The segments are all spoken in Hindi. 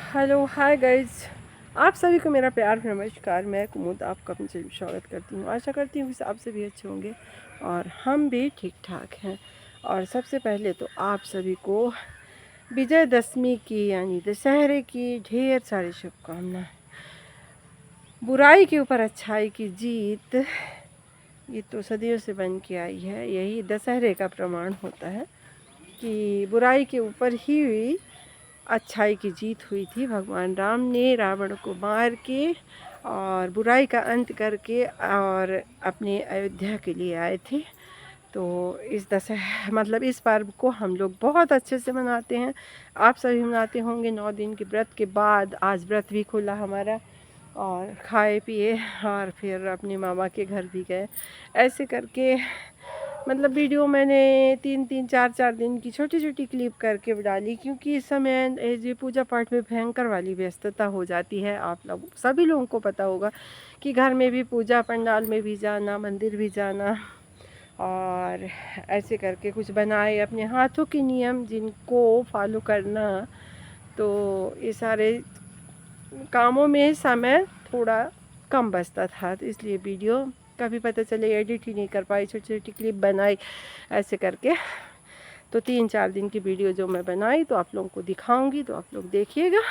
हेलो हाय गाइज, आप सभी को मेरा प्यार नमस्कार। मैं कुमुद आपका अपने चैनल में स्वागत करती हूँ। आशा करती हूँ कि आप सभी अच्छे होंगे और हम भी ठीक ठाक हैं। और सबसे पहले तो आप सभी को विजयदशमी की यानी दशहरे की ढेर सारी शुभकामनाएं। बुराई के ऊपर अच्छाई की जीत, ये तो सदियों से बन के आई है। यही दशहरे का प्रमाण होता है कि बुराई के ऊपर ही अच्छाई की जीत हुई थी। भगवान राम ने रावण को मार के और बुराई का अंत करके और अपने अयोध्या के लिए आए थे। तो इस इस पर्व को हम लोग बहुत अच्छे से मनाते हैं। आप सभी मनाते होंगे। 9 दिन के व्रत के बाद आज व्रत भी खुला हमारा, और खाए पिए और फिर अपने मामा के घर भी गए। ऐसे करके वीडियो मैंने 3-4 दिन की छोटी छोटी क्लिप करके डाली, क्योंकि इस समय ये पूजा पाठ में भयंकर वाली व्यस्तता हो जाती है। आप लोग सभी लोगों को पता होगा कि घर में भी पूजा पंडाल में भी जाना, मंदिर भी जाना, और ऐसे करके कुछ बनाए अपने हाथों के नियम जिनको फॉलो करना। तो ये सारे कामों में समय थोड़ा कम बचता था, तो इसलिए वीडियो कभी पता चले एडिट ही नहीं कर पाई, छोटी छोटी क्लिप बनाई ऐसे करके। तो 3-4 दिन की वीडियो जो मैं बनाई तो आप लोगों को दिखाऊंगी, तो आप लोग देखिएगा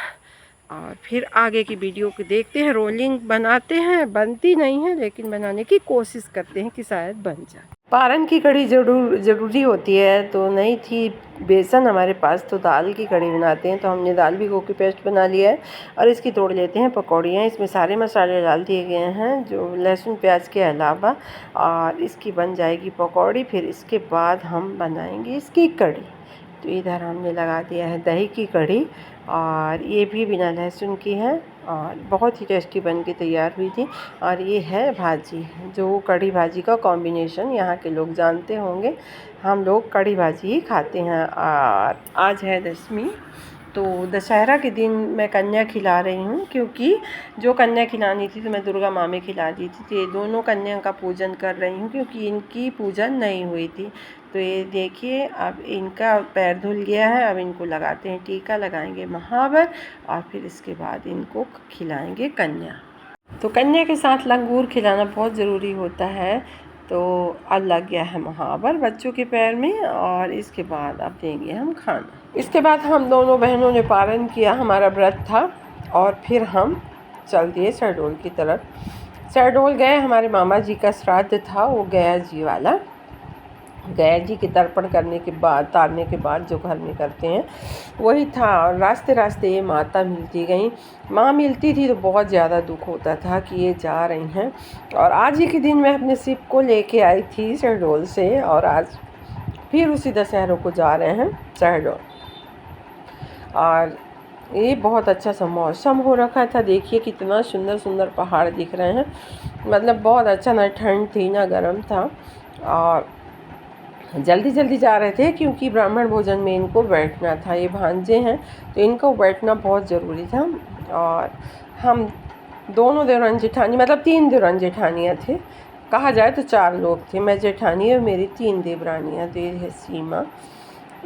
और फिर आगे की वीडियो को देखते हैं। रोलिंग बनाते हैं, बनती नहीं है लेकिन बनाने की कोशिश करते हैं कि शायद बन जाए। पारन की कढ़ी ज़रूरी होती है, तो नहीं थी बेसन हमारे पास, तो दाल की कढ़ी बनाते हैं। तो हमने दाल भिगो के पेस्ट बना लिया है और इसकी तोड़ लेते हैं पकौड़ियाँ। इसमें सारे मसाले डाल दिए गए हैं जो लहसुन प्याज के अलावा, और इसकी बन जाएगी पकौड़ी। फिर इसके बाद हम बनाएंगे इसकी कढ़ी। तो इधर हमने लगा दिया है दही की कढ़ी, और ये भी बिना लहसुन की है और बहुत ही टेस्टी बन के तैयार हुई थी। और ये है भाजी, जो कढ़ी भाजी का कॉम्बिनेशन यहाँ के लोग जानते होंगे। हम लोग कढ़ी भाजी ही खाते हैं। और आज है दशमी, तो दशहरा के दिन मैं कन्या खिला रही हूँ, क्योंकि जो कन्या खिलानी थी तो मैं दुर्गा माँ में खिला दी थी। तो ये दोनों कन्या का पूजन कर रही हूँ, क्योंकि इनकी पूजन नहीं हुई थी। तो ये देखिए, अब इनका पैर धुल गया है। अब इनको लगाते हैं टीका, लगाएंगे महावर, और फिर इसके बाद इनको खिलाएंगे कन्या। तो कन्या के साथ लंगूर खिलाना बहुत ज़रूरी होता है। तो अब लग गया है महावर बच्चों के पैर में, और इसके बाद अब देंगे हम खाना। इसके बाद हम दोनों बहनों ने पारण किया, हमारा व्रत था, और फिर हम चल दिए शहडोल की तरफ। शहडोल गए, हमारे मामा जी का श्राद्ध था, वो गया जी वाला। गया जी के तर्पण करने के बाद, तारने के बाद जो घर में करते हैं वही था। और रास्ते रास्ते ये माता मिलती गई। माँ मिलती थी तो बहुत ज़्यादा दुख होता था कि ये जा रही हैं। और आज ही के दिन मैं अपने शिप को लेके आई थी शहडोल से, और आज फिर उसी दशहरे को जा रहे हैं शहडोल। और ये बहुत अच्छा सा मौसम हो रखा था। देखिए कितना सुंदर सुंदर पहाड़ दिख रहे हैं। बहुत अच्छा, ना ठंड थी ना गर्म था। और जल्दी जल्दी जा रहे थे, क्योंकि ब्राह्मण भोजन में इनको बैठना था। ये भांजे हैं तो इनको बैठना बहुत ज़रूरी था। और हम दोनों देवरान जेठानी, 3 देवरान जेठानियाँ थे, कहा जाए तो 4 लोग थे। मैं जेठानी और मेरी 3 देवरानियाँ, तो ये है सीमा,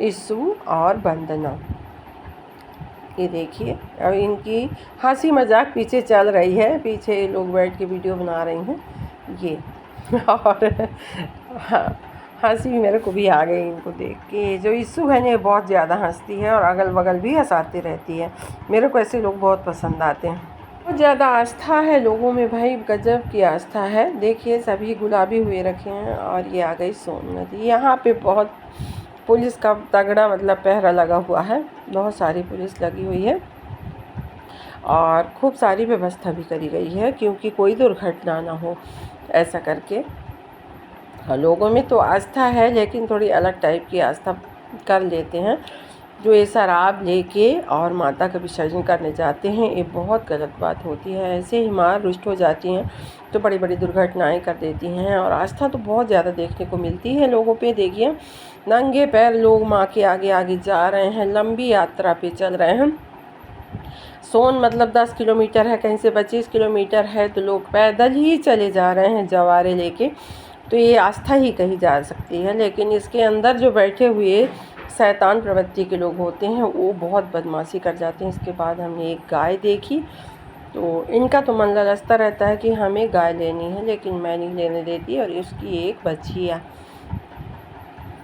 ईसु और वंदना। ये देखिए, अब इनकी हंसी मजाक पीछे चल रही है, पीछे लोग बैठ के वीडियो बना रही हैं ये। और हाँ, हंसी मेरे को भी आ गई इनको देख के। जो ईसु है ये बहुत ज़्यादा हंसती है और अगल बगल भी हंसाती रहती है। मेरे को ऐसे लोग बहुत पसंद आते हैं। बहुत ज़्यादा आस्था है लोगों में भाई, गजब की आस्था है। देखिए सभी गुलाबी हुए रखे हैं। और ये आ गई सोन नदी। यहाँ पे बहुत पुलिस का तगड़ा पहरा लगा हुआ है, बहुत सारी पुलिस लगी हुई है, और खूब सारी व्यवस्था भी करी गई है, क्योंकि कोई दुर्घटना ना हो ऐसा करके। लोगों में तो आस्था है, लेकिन थोड़ी अलग टाइप की आस्था कर लेते हैं। जो ये शराब लेके और माता का विसर्जन करने जाते हैं, ये बहुत गलत बात होती है। ऐसे ही माँ रुष्ट हो जाती हैं तो बड़ी बड़ी दुर्घटनाएं कर देती हैं। और आस्था तो बहुत ज़्यादा देखने को मिलती है लोगों पे। देखिए नंगे पैर लोग माँ के आगे आगे जा रहे हैं, लंबी यात्रा पे चल रहे हैं। सोन 10 किलोमीटर है, कहीं से 25 किलोमीटर है, तो लोग पैदल ही चले जा रहे हैं जवारे लेके। तो ये आस्था ही कही जा सकती है। लेकिन इसके अंदर जो बैठे हुए शैतान प्रवृत्ति के लोग होते हैं, वो बहुत बदमाशी कर जाते हैं। इसके बाद हमने एक गाय देखी, तो इनका तो मन ललचता रहता है कि हमें गाय लेनी है, लेकिन मैं नहीं लेने देती। और उसकी एक बच्चिया,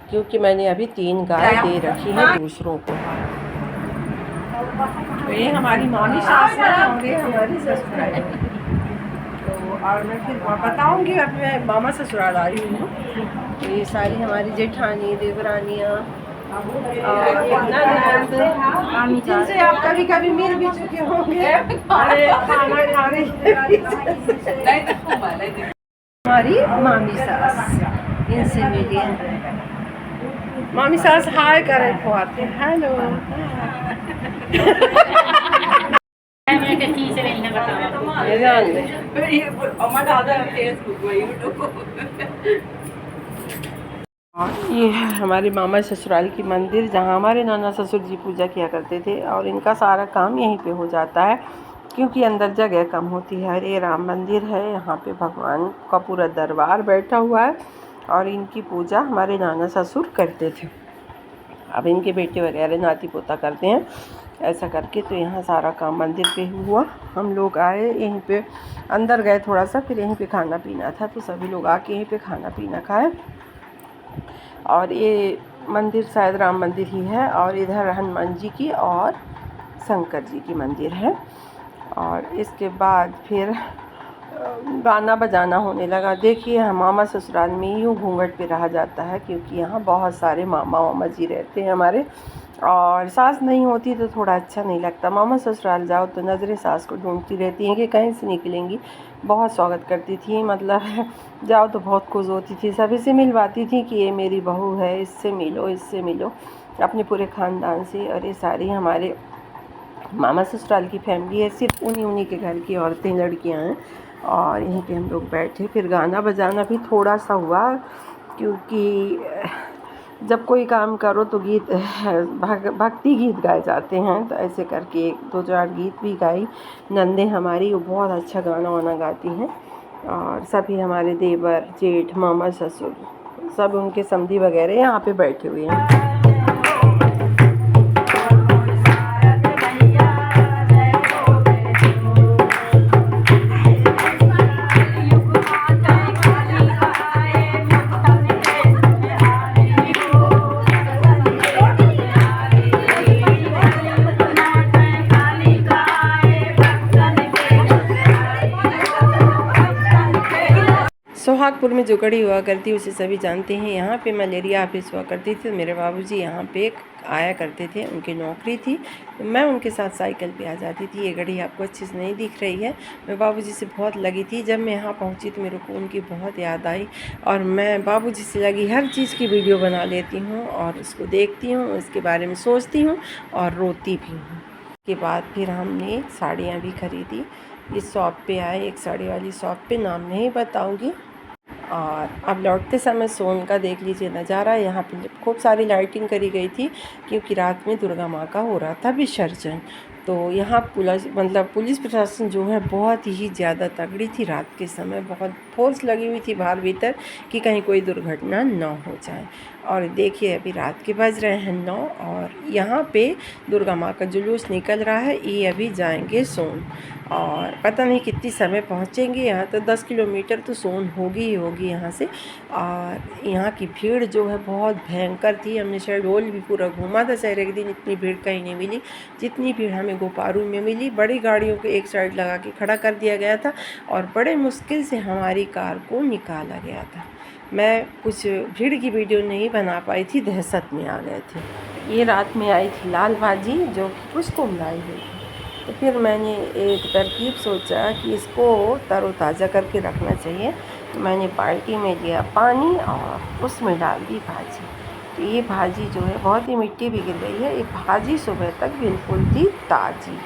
क्योंकि मैंने अभी 3 गाय दे रखी हैं दूसरों को। तो ये हमारी मामी सास है और ये हमारी ससुराल है। तो और मैं फिर बताऊंगी, अब मैं मामा ससुराल आई हूँ। तो ये सारी हमारी जेठानी, देवरानियाँ और जिनसे आप कभी कभी मिल भी चुके होंगे। हमारी मामी सास, इनसे मिलिए। मामी सास हाय करे खुआते, हेलो। ये है हमारे मामा ससुराल की मंदिर, जहाँ हमारे नाना ससुर जी पूजा किया करते थे। और इनका सारा काम यहीं पे हो जाता है, क्योंकि अंदर जगह कम होती है। ये राम मंदिर है, यहाँ पे भगवान का पूरा दरबार बैठा हुआ है और इनकी पूजा हमारे नाना ससुर करते थे। अब इनके बेटे वगैरह नाती पोता करते हैं ऐसा करके। तो यहाँ सारा काम मंदिर पे हुआ। हम लोग आए, यहीं पे अंदर गए थोड़ा सा, फिर यहीं पे खाना पीना था, तो सभी लोग आके यहीं पे खाना पीना खाए। और ये मंदिर शायद राम मंदिर ही है। और इधर हनुमान जी की और शंकर जी की मंदिर है। और इसके बाद फिर गाना बजाना होने लगा। देखिए, मामा ससुराल में यूँ घूंघट पे रहा जाता है, क्योंकि यहाँ बहुत सारे मामा वामा जी रहते हैं हमारे। और सास नहीं होती तो थोड़ा अच्छा नहीं लगता। मामा ससुराल जाओ तो नज़रें सास को ढूंढती रहती हैं कि कहीं से निकलेंगी। बहुत स्वागत करती थी, मतलब जाओ तो बहुत खुश होती थी, सभी से मिलवाती थी कि ये मेरी बहू है, इससे मिलो, इससे मिलो, अपने पूरे ख़ानदान से। और ये सारी हमारे मामा ससुराल की फैमिली है, सिर्फ उन्हीं के घर की औरतें, लड़कियाँ हैं। और यहीं पे हम लोग बैठे, फिर गाना बजाना भी थोड़ा सा हुआ, क्योंकि जब कोई काम करो तो गीत भक्ति गीत गाए जाते हैं। तो ऐसे करके 1-2-4 गीत भी गाई। नंदे हमारी वो बहुत अच्छा गाना वाना गाती हैं। और सभी हमारे देवर जेठ मामा ससुर सब उनके समधी वगैरह यहाँ पे बैठे हुए हैं। सोहागपुर में जो कड़ी हुआ करती उसे सभी जानते हैं। यहाँ पे मलेरिया ऑफिस हुआ करती थी। मेरे बाबूजी यहाँ पे आया करते थे, उनकी नौकरी थी। तो मैं उनके साथ साइकिल पे आ जाती थी। ये घड़ी आपको अच्छे से नहीं दिख रही है, मैं बाबूजी से बहुत लगी थी। जब मैं यहाँ पहुँची तो मेरे को उनकी बहुत याद आई, और मैं बाबूजी से लगी हर चीज़ की वीडियो बना लेती हूँ और उसको देखती हूँ, उसके बारे में सोचती हूँ और रोती भी हूँ। उसके बाद फिर हमने साड़ियाँ भी ख़रीदी। इस शॉप पे आए, एक साड़ी वाली शॉप पे, नाम नहीं बताऊँगी। और अब लौटते समय सोन का देख लीजिए नज़ारा। यहाँ पे खूब सारी लाइटिंग करी गई थी, क्योंकि रात में दुर्गा माँ का हो रहा था विसर्जन। तो यहाँ पुलिस प्रशासन जो है बहुत ही ज़्यादा तगड़ी थी। रात के समय बहुत फोर्स लगी हुई थी बाहर भीतर, कि कहीं कोई दुर्घटना न हो जाए। और देखिए, अभी रात के बज रहे हैं 9, और यहाँ पे दुर्गा माँ का जुलूस निकल रहा है। ये अभी जाएंगे सोन, और पता नहीं कितनी समय पहुँचेंगे। यहाँ तो 10 किलोमीटर तो सोन होगी ही होगी यहाँ से। और यहाँ की भीड़ जो है बहुत भयंकर थी। हमने शहडोल भी पूरा घूमा था शहर के दिन, इतनी भीड़ कहीं नहीं मिली जितनी भीड़ हमें गोपारू में मिली। बड़ी गाड़ियों को एक साइड लगा के खड़ा कर दिया गया था, और बड़े मुश्किल से हमारी कार को निकाला गया था। मैं कुछ भीड़ की वीडियो नहीं बना पाई थी, दहशत में आ गए थे। ये रात में आई थी लाल भाजी, जो कि कुछ को मिलाई हुई थी। तो फिर मैंने एक तरकीब सोचा कि इसको तरोताज़ा करके रखना चाहिए। तो मैंने बाल्टी में लिया पानी और उसमें डाल दी भाजी। तो ये भाजी जो है बहुत ही मिट्टी भी गिर गई है। ये भाजी सुबह तक बिल्कुल थी ताज़ी।